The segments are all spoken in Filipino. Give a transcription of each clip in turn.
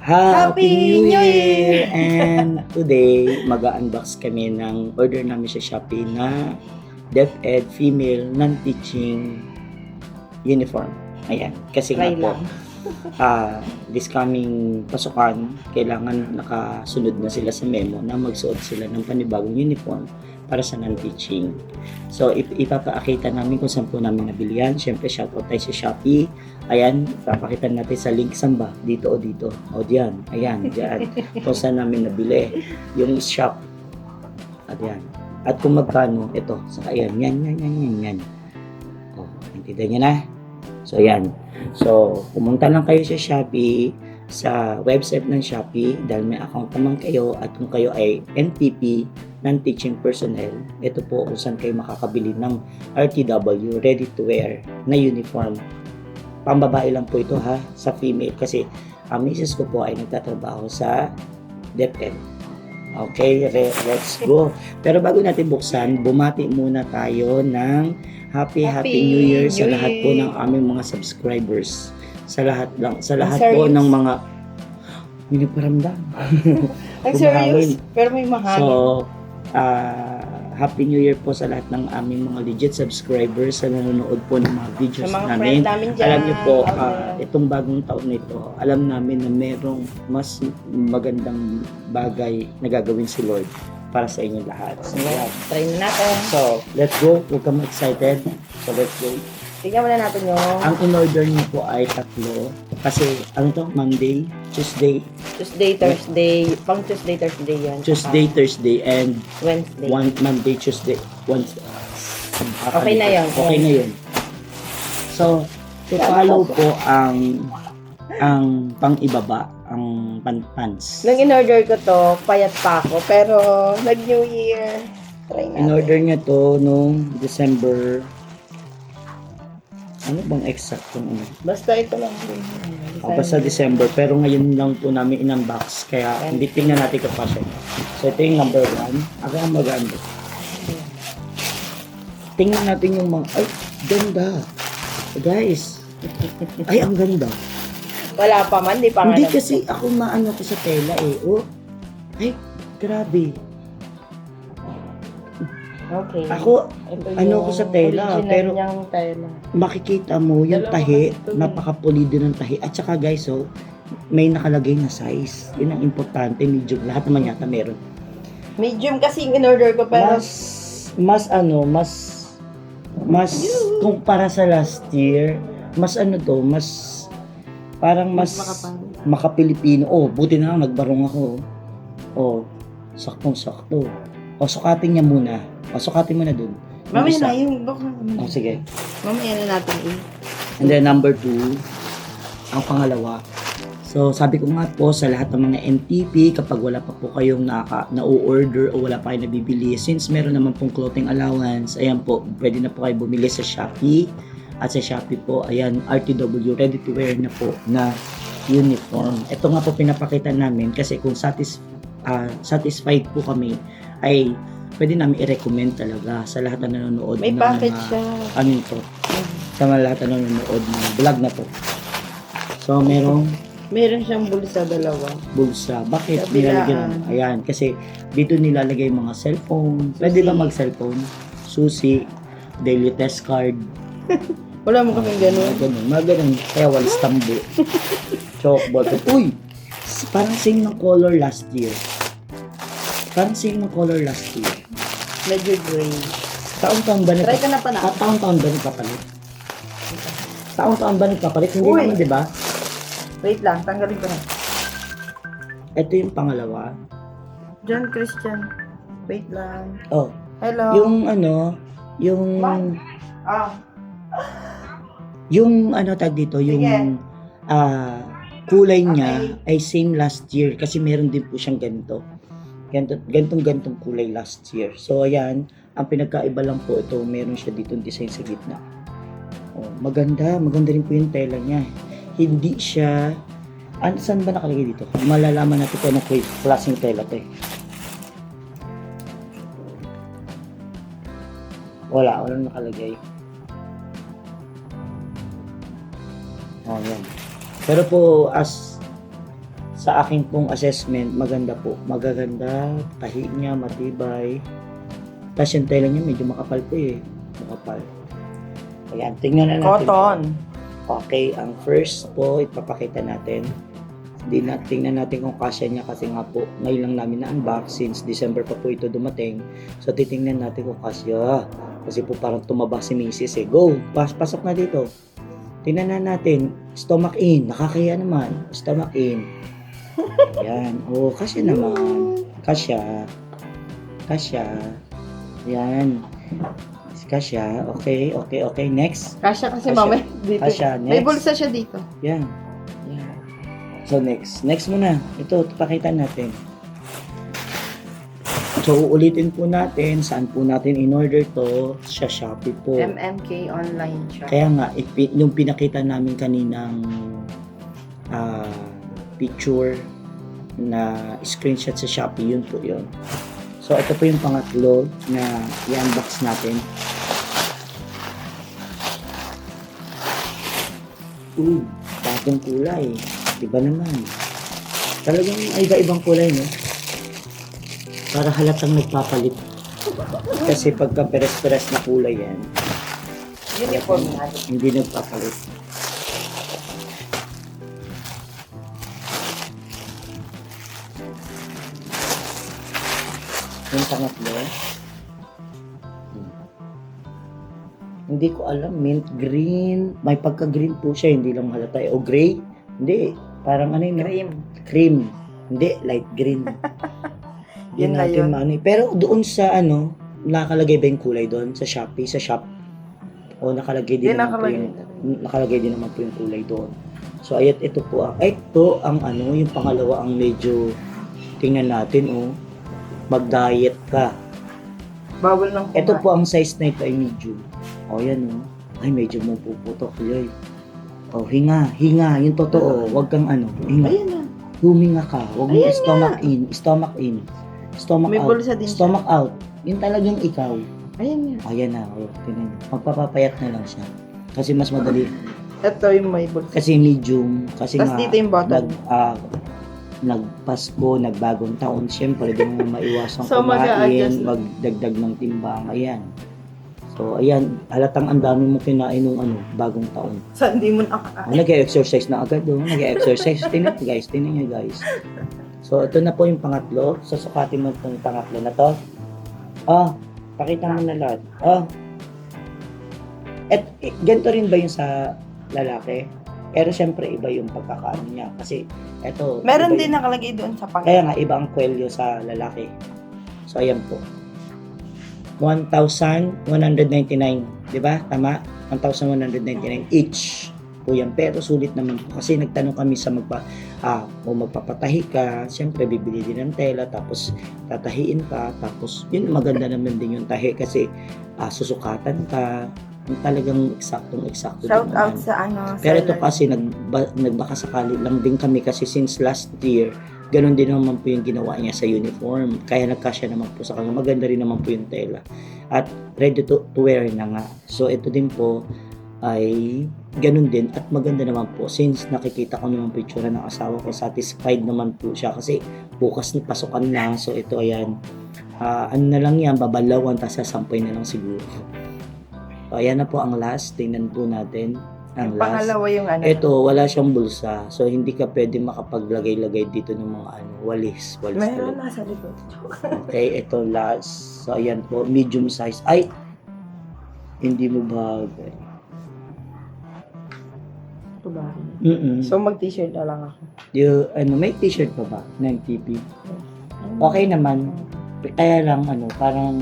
Happy Happy New New Year! Year! And today, mag-unbox kami ng order namin sa Shopee na DepEd Female Non-Teaching Uniform. Ayan, kasi nga Try po, lang. this coming pasukan, kailangan nakasunod na sila sa memo na magsuot sila ng panibagong uniform para sa non-teaching. So, ipapakita namin kung saan po namin nabili yan. Siyempre, shoutout tayo sa Shopee. Ayan, papakita natin sa link saan ba? Dito o dito. O diyan. Ayan, diyan. Kung saan namin nabili. Yung shop. At yan. At kung magkano, ito. Saka yan. Yan. O, intindihan nyo na? So, yan. So, pumunta lang kayo sa Shopee, sa website ng Shopee, dahil may account naman kayo, at kung kayo ay NTP, non-teaching personnel, ito po kung saan kayo makakabili ng RTW, ready to wear na uniform. Pambabae lang po ito ha, sa female, kasi ang misis ko po ay nagtatrabaho sa DepEd. Okay, let's go. Pero bago natin buksan, bumati muna tayo ng Happy New Year sa lahat po ng aming mga subscribers. Sa lahat po ng mga miniparamdam. Ang serious, pero may mahangin. So, Happy New Year po sa lahat ng aming mga legit subscribers sa nanonood po ng mga videos sa mga namin. friend namin dyan. Alam niyo po, Okay. itong bagong taon nito, alam namin na merong mas magandang bagay na gagawin si Lord para sa inyong lahat. So, Yeah, try na natin. so let's go. Huwag kang excited. So, let's go. Tingnan muna natin yung Ang in-order niyo po ay tatlo. Kasi, ano to? Monday, Tuesday, Thursday. Pang Thursday yan. Tuesday, Thursday, and Wednesday. Monday, Tuesday, Wednesday. Okay na yun. Okay na yun. So, follow po ang pang-ibaba, ang pants. Nung in-order ko to, payat pa ako. Pero, nag-New Year. Try natin. In-order niya to nung December. Ano bang exact yung ano? Basta ito lang. Basta December. Pero ngayon lang po namin in-unbox. Kaya hindi tingnan natin kung pa siya. So, ito yung number 1. Ako ang maganda. Tingnan natin yung mga... Ay, ganda. Guys. Ay, ang ganda. Wala pa man, di pa nga. Hindi kasi ako maano ko sa tela eh. Oh. Ay, grabe. Okay. Ako, Ito ano ko sa tela, original pero- niyang tela. makikita mo yung Dalawa tahi, kasi ito eh. napakapulido ng tahi. At saka guys, so, may nakalagay na size. Yun ang importante, medium. Lahat naman yata meron. Medium kasi yung in-order ko, pero Mas kumpara sa last year, mas ano to, parang mas makapilipino. Oh, buti na lang nagbarong ako. Oh, saktong-sakto. O, sukatin niya muna. O, sukatin mo na dun. Yung mamaya isa. na yung baka. Oh, sige. Mamaya na natin And then number 2, ang pangalawa. So, sabi ko nga po sa lahat ng mga NTP, kapag wala pa po kayong na-order o wala pa kayong nabibili, since meron naman pong clothing allowance, ayan po, pwede na po kayo bumili sa Shopee. At sa Shopee po, ayan, RTW, ready to wear na po na uniform. Ito nga po pinapakita namin kasi kung satisfied po kami, ay pwede namin i-recommend talaga sa lahat na nanonood may ng package mga, siya. ano ito, sa mga lahat na nanonood ng vlog na to. So, Meron siyang bulsa dalawa. bulsa. Bakit Sa nilalagyan? bilaan. Ayan, kasi dito nilalagay yung mga cellphone. Pwede ba mag-cellphone? Susi, daily test card. Wala mo kaming ganun. Mga ganun. Kaya walis tambo. Chalkboard. Uy! Parang same ng color last year. Medyo gray. Taon-taon ba Try ka na pa na. Taon-taon ba nagpapalit? Taon-taon ba nagpapalit? Hindi Uy! naman, di ba? Wait lang, tanggalin ko na. Ito yung pangalawa. John Christian. Wait lang. Oh, Hello. yung Ah, yung ano tag dito, yung Sige. kulay niya ay same last year kasi meron din po siyang ganito. Gantong kulay last year. So ayan, ang pinagkaiba lang po ito, meron siya dito design sa gitna. Oh, maganda rin po yung tela niya. Hindi siya saan ba nakalagay dito? Malalaman natin kung anong klaseng tela to eh. Walang nakalagay. Oh, yan. Pero po, as sa aking pong assessment, maganda po. Magaganda, tahi niya, matibay. Tapos yung tela niya medyo makapal po eh. Makapal. Ayan, tingnan na natin. Cotton. Okay, ang first po, ipapakita natin. Tingnan natin kung kasya niya kasi nga po, ngayon lang namin na-unbox since December pa po ito dumating. So, titingnan natin kung kasya. Kasi po parang tumaba si Mrs. eh. Go! Pasok na dito. Tingnan na natin. Stomach in. Nakakaya naman. Stomach in. Ayan. Oh, kasya naman. Kasya. Kasya. Ayan. Kasya. Okay, okay, okay. Next. Kasya kasi Kasya. mamaya dito. Kasya. May Next. bulsa siya dito. Yan. Yan. So, next. Next muna. Ito, pakita natin. So, uulitin po natin saan po natin in-order to sa Shopee po. MMK online shop. Kaya nga, yung pinakita namin kaninang picture na screenshot sa Shopee, yun po yun. So, ito po yung pangatlo na i-unbox natin. Bagong kulay. Iba naman. Talagang iba-ibang kulay, no? Para halatang nagpapalit. Kasi pagka peres-peres na kulay yan, Uniform na. hindi nagpapalit. Yung pangatlo, hindi ko alam, mint green. May pagka-green po siya, hindi lang halata. O gray? Hindi. Parang ano yun? Cream. Cream. Hindi, light green. Hindi Yun na natin yun. maano. Pero doon sa ano, nakalagay ba yung kulay doon sa Shopee, sa shop? O nakalagay din Hindi naman po nakalagay. yung nakalagay din naman po yung kulay doon. So ayat ito po ito ang ano, yung pangalawa ang medyo tingnan natin mag-diet ka. Bawal ng Ito po ang size na ito ay medium. O yan ay medyo mo puputok yoy. O hinga, yung totoo, wag kang ano, hinga. Ayan na. Huminga ka, wag mo Ayan stomach in, stomach in. Stomach May out. bulsa din siya. Stomach out. Yun talagang ikaw. Ayan nga. Ayan na, tingnan niyo. Magpapapayat na lang siya. Kasi mas madali. Ito yung may bulsa. Kasi medium. Kasi Tapos dito yung bottom. Nagpasko, nagbagong taon. Siyempre, di mo maiwasang So, mag-a-adjust kumain, na. magdagdag ng timbang. Ayan. So, ayan. Halatang ang dami mo kinain nung bagong taon. Sa hindi mo nakakain. Nag-exercise na agad doon. Nag-exercise. Tingnan niyo guys. So, ito na po yung pangatlo. Susukatin mo itong pangatlo na to. Pakita mo na lahat. Ganito rin ba yung sa lalaki? Pero syempre, iba yung pagkakaano niya. Kasi, eto. Meron iba din nakalagay doon sa pang. Kaya nga, iba ang kwelyo sa lalaki. So, ayan po. 1,199. Di ba? Tama? 1,199 each po yan. Pero sulit naman po. Kasi nagtanong kami sa kung magpapatahi ka, siyempre bibili din ng tela, tapos tatahiin pa, tapos yun maganda naman din yung tahi kasi susukatan ka, yung talagang eksakto Shout din out naman. sa ano. Pero ito seller. kasi nagbakasakali lang din kami kasi since last year, ganun din naman po yung ginawa niya sa uniform. Kaya nagkasya naman po sa kanya. Maganda rin naman po yung tela. At ready to wear na nga. So ito din po ay ganun din at maganda naman po since nakikita ko naman po yung tsura ng asawa ko, satisfied naman po siya kasi bukas na pasukan na. So ito ayan, ano na lang yan, babalawan tapos sasampay na lang siguro. So ayan na po ang last. Tingnan po natin ang last. Pangalawa yung ano. Ito, wala siyang bulsa. So, hindi ka pwede makapaglagay-lagay dito ng mga walis. Meron talaga. nasa likod. Okay, ito last. So, ayan po, medium size. Ay! Hindi mo bagay. Ito ba? So, So mag-t-shirt na lang ako. may t-shirt pa ba ng TP? Okay naman. Kaya lang, parang,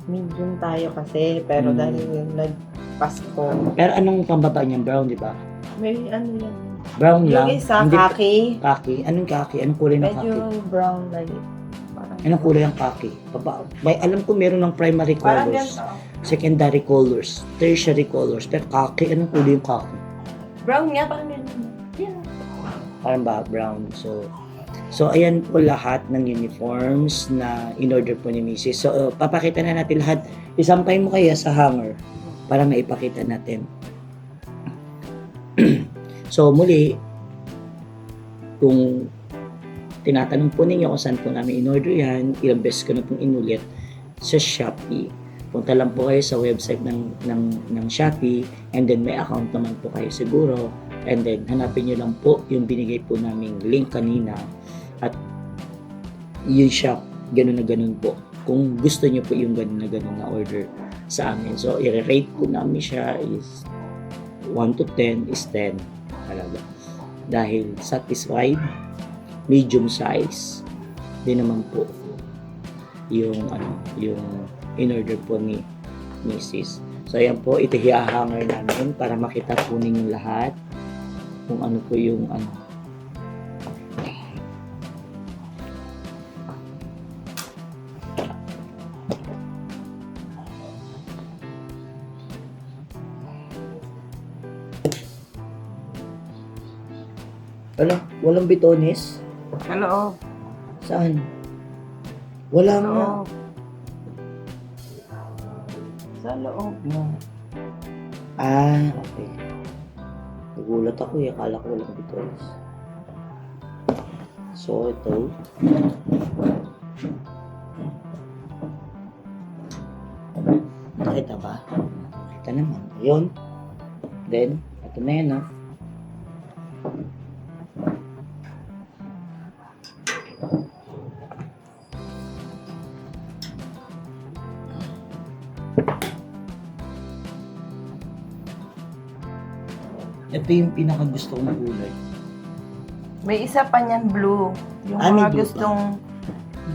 Medium tayo kasi, pero dahil nagpasko. pero anong pambaba niyan? Brown, di ba? May ano yan. Brown lang. Yung isa, Hindi- kaki. Kaki. Anong kaki? Anong kulay ng kaki? Medyo brown like parang Anong kulay ng kaki? Alam ko meron ng primary parang colors. ganito. Secondary colors, tertiary colors, pero kaki, anong kulay yung kaki? Brown nga, parang ganito. Yeah. Parang ba, brown. So ayan po lahat ng uniforms na in-order po ni Mrs. So, papakita na natin lahat. Isampay mo kaya sa hanger para maipakita natin. So, muli, kung tinatanong po ninyo kung saan po namin in-order yan, ilang beses ko na pong inulit sa Shopee. Punta lang po kayo sa website ng Shopee, and then may account naman po kayo siguro, and then hanapin nyo lang po yung binigay po naming link kanina, at yung shop, ganun na ganun po. Kung gusto nyo po yung ganun na order sa amin. So, i-rate po namin siya is 1 to 10 is 10 talaga. Dahil satisfied, medium size, din naman po yung in-order po ni Mrs. So, ayan po, ito hihahanger namin para makita po ninyo lahat kung ano po yung walang bitones? Hello. Saan? Wala nga. Sa loob. Okay. Nagulat ako akala ko walang bitones. So, ito. Nakita ba? Nakita naman. Ayun. Then, ito na yan, Ito yung pinakagusto kong kulay. May isa pa niyan blue. Yung May mga blue gustong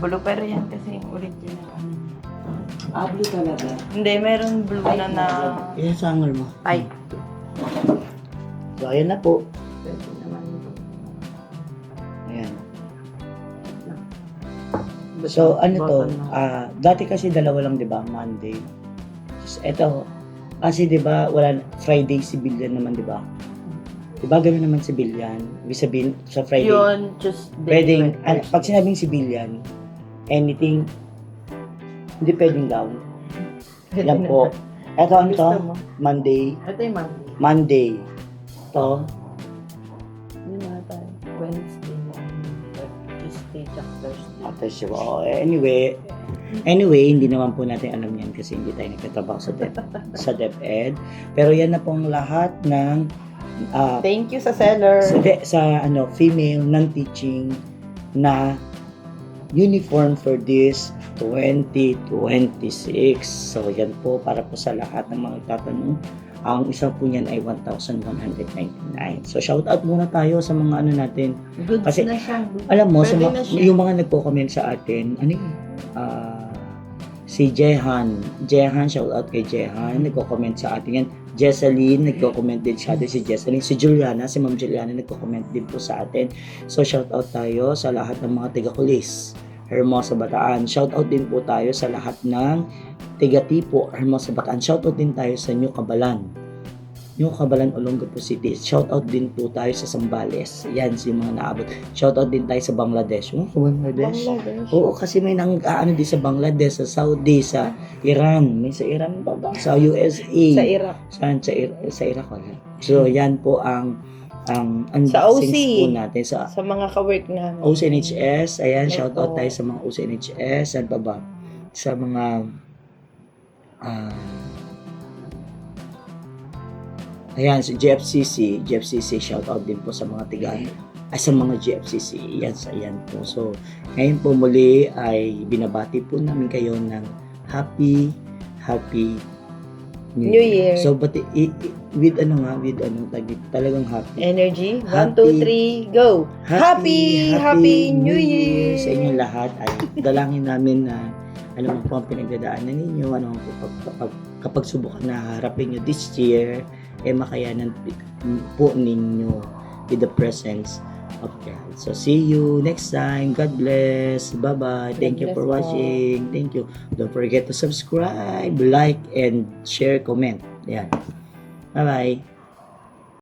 blue, pero yan kasi yung original. Blue talaga. Hindi, meron blue na Yan sa hanger mo. Ay. So, ayan na po. Pwede naman. Ayan. So, ano to? Dati kasi dalawa lang, di ba? Monday. Ito, kasi di ba, wala, Friday civilian naman, di ba? Di ba gano'n naman civilian? Ibig sabihin, sa Friday, Yun, just pwedeng, pag sinabing civilian, anything, hindi pwedeng down. Yan po. Ito, ano to? Monday. Ito yung Monday. Monday. Ito, Hindi na tayo. Wednesday. Tuesday, Thursday. Anyway, hindi naman po natin alam yan kasi hindi tayo nagtatrabaho sa DepEd. Pero yan na pong lahat ng Thank you sa seller. sa female non-teaching na uniform for this 2026. So yan po para po sa lahat ng mga tatanong. Ang isa po niyan ay 1,199. So shout out muna tayo sa mga natin. Goods Kasi, na siya. Alam mo, Pwede na siya. yung mga nagko-comment sa atin, si Jehan, shout out kay Jehan, nagko-comment sa atin yan. Jesseline, nagko-comment din sa atin si Jesseline. Si Juliana, si Ma'am Juliana, nagko-comment din po sa atin. So shout out tayo sa lahat ng mga tiga-Kulis, Hermosa, Bataan. Shout out din po tayo sa lahat ng tiga-Tipo, Hermosa, Bataan. Shout out din tayo sa New Cabalan, Olongapo City. Shout out din po tayo sa Zambales. Yan, si mga naabot. Shout out din tayo sa Bangladesh. Bangladesh? Oo, kasi may din sa Bangladesh, sa Saudi, sa Iran. May sa Iran ba ba? Sa USA. Sa Iraq. Sa Iraq wala. So, yan po ang Sa OC. po natin sa Sa mga ka-work na. OCNHS. Ayan, Ito. shout out tayo sa mga OCNHS. Saan pa ba? Sa mga ayan, si GFCC, shout out din po sa mga sa mga GFCC. Ayan po. So, ngayon po muli ay binabati po namin kayo ng happy New Year. So, but with talagang happy. Energy. 1, Happy. 2, 3, go. Happy New Year. Sa inyong lahat ay dalangin namin na ano man po ang pinagdadaanan ninyo, ano man po kapag subukan na harapin nyo this year, makayanan po ninyo with the presence of God. So, see you next time. God bless. Bye-bye. Thank you for watching. Thank you. Don't forget to subscribe, like, and share, comment. Yan. Bye-bye.